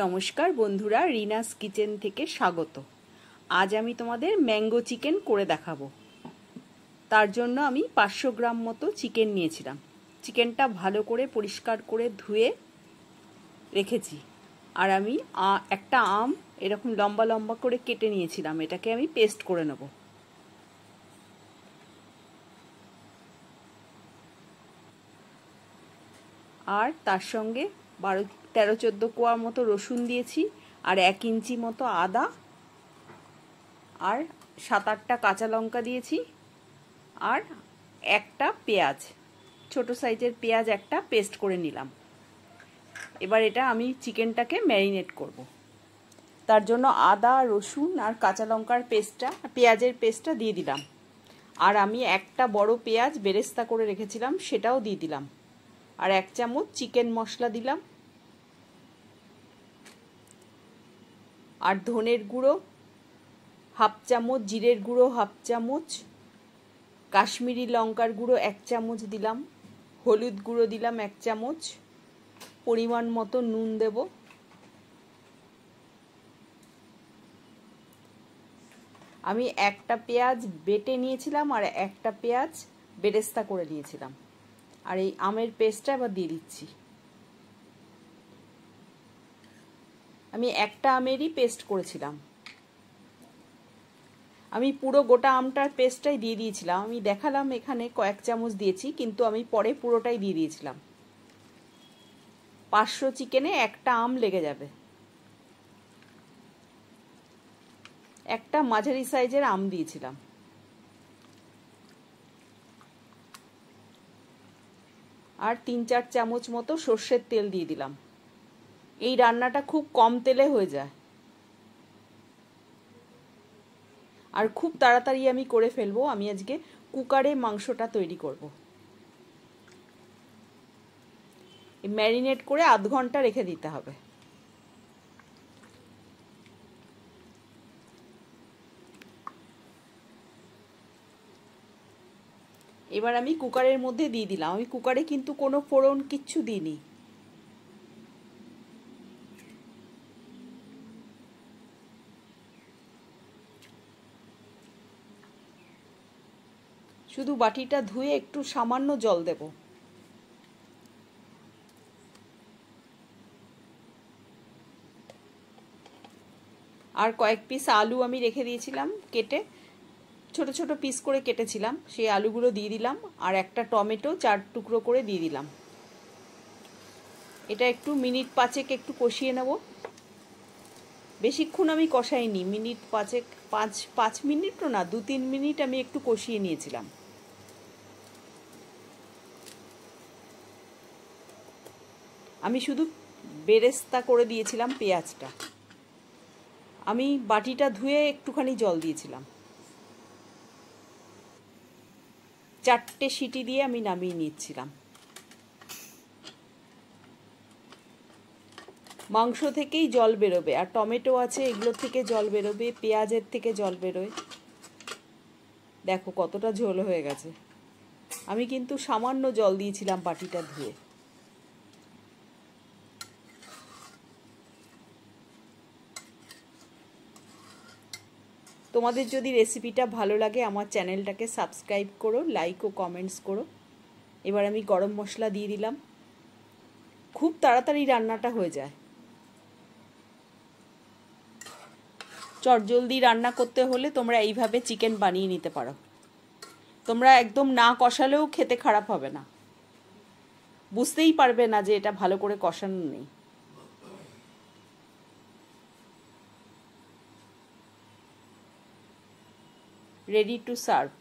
নমস্কার বন্ধুরা, রিনাস কিচেন থেকে স্বাগত। আজ আমি তোমাদের ম্যাঙ্গো চিকেন করে দেখাবো। তার জন্য আমি 500 গ্রাম মতো চিকেন নিয়েছিলাম। চিকেনটা ভালো করে পরিষ্কার করে ধুয়ে রেখেছি। আর আমি একটা আম এরকম লম্বা লম্বা করে কেটে নিয়েছিলাম। এটাকে আমি পেস্ট করে নেব। আর তার সঙ্গে 13-14 কোয়া মতো রসুন দিয়েছি, আর 1 ইঞ্চি মতো আদা, আর 7-8টা কাঁচা লঙ্কা দিয়েছি, আর একটা পেঁয়াজ, ছোট সাইজের পেঁয়াজ একটা পেস্ট করে নিলাম। এবার এটা আমি চিকেনটাকে ম্যারিনেট করব। তার জন্য আদা, রসুন আর কাঁচা লঙ্কার পেঁয়াজের পেস্টটা দিয়ে দিলাম। আর আমি একটা বড় পেঁয়াজ বেরেস্তা করে রেখেছিলাম, সেটাও দিয়ে দিলাম। আর 1 চামচ চিকেন মশলা দিলাম। আর ধনের গুঁড়ো 1/2 চামচ, জিরের গুঁড়ো 1/2 চামচ, কাশ্মীরি লঙ্কার গুঁড়ো 1 চামচ দিলাম, হলুদ গুঁড়ো দিলাম 1 চামচ, পরিমাণ মতো নুন দেব। আমি একটা পেঁয়াজ বেটে নিয়েছিলাম আর একটা পেঁয়াজ বেরেস্তা করে নিয়েছিলাম। আর এই আমের পেস্টটা এবার দিয়ে দিচ্ছি। আমি একটা আমেরই পেস্ট করেছিলাম। আমি পুরো গোটা আমটার পেস্টটাই দিয়ে দিয়েছিলাম। আমি দেখালাম এখানে কয়েক চামচ দিয়েছি, কিন্তু আমি পরে পুরোটাই দিয়ে দিয়েছিলাম। 500 চিকেনে একটা আম লেগে যাবে। একটা মাঝারি সাইজের আম দিয়েছিলাম। আর 3-4 চামচ মতো সর্ষের তেল দিয়ে দিলাম। এই রান্নাটা খুব কম তেলে হয়ে যায়, আর খুব তাড়াতাড়ি আমি করে ফেলবো। আমি আজকে কুকারে মাংসটা তৈরি করব। ম্যারিনেট করে আধ ঘন্টা রেখে দিতে হবে। এবার আমি কুকারের মধ্যে দিয়ে দিলাম। আমি কুকারে কিন্তু কোনো ফোড়ন কিচ্ছু দিইনি। শুধু বাটিটা ধুয়ে একটু সামান্য জল দেব। আর কয়েক পিস আলু আমি রেখে দিয়েছিলাম কেটে, ছোট ছোট পিস করে কেটেছিলাম, সেই আলুগুলো দিয়ে দিলাম। আর একটা টমেটো 4 টুকরো করে দিয়ে দিলাম। এটা একটু মিনিট 5 একটু কষিয়ে নেব। বেশিক্ষণ আমি কষাইনি, মিনিট 5 মিনিটও না, 2-3 মিনিট আমি একটু কষিয়ে নিয়েছিলাম। আমি শুধু বেরেস্তা করে দিয়েছিলাম পেঁয়াজটা। আমি বাটিটা ধুয়ে একটুখানি জল দিয়েছিলাম। 4টে সিটি দিয়ে আমি নামিয়ে নিচ্ছিলাম। মাংস থেকেই জল বেরোবে, আর টমেটো আছে, এগুলোর থেকে জল বেরোবে, পেঁয়াজের থেকে জল বেরোয়। দেখো কতটা ঝোল হয়ে গেছে। আমি কিন্তু সামান্য জল দিয়েছিলাম বাটিটা ধুয়ে। তোমাদের যদি রেসিপিটা ভালো লাগে আমার চ্যানেলটাকে সাবস্ক্রাইব করো, লাইক ও কমেন্টস করো। এবার আমি গরম মশলা দিয়ে দিলাম। খুব তাড়াতাড়ি রান্নাটা হয়ে যায়। চটজলদি রান্না করতে হলে তোমরা এইভাবে চিকেন বানিয়ে নিতে পারো। তোমরা একদম না কষালেও খেতে খারাপ হবে না, বুঝতেই পারবে না যে এটা ভালো করে কষানো নেই। Ready to serve.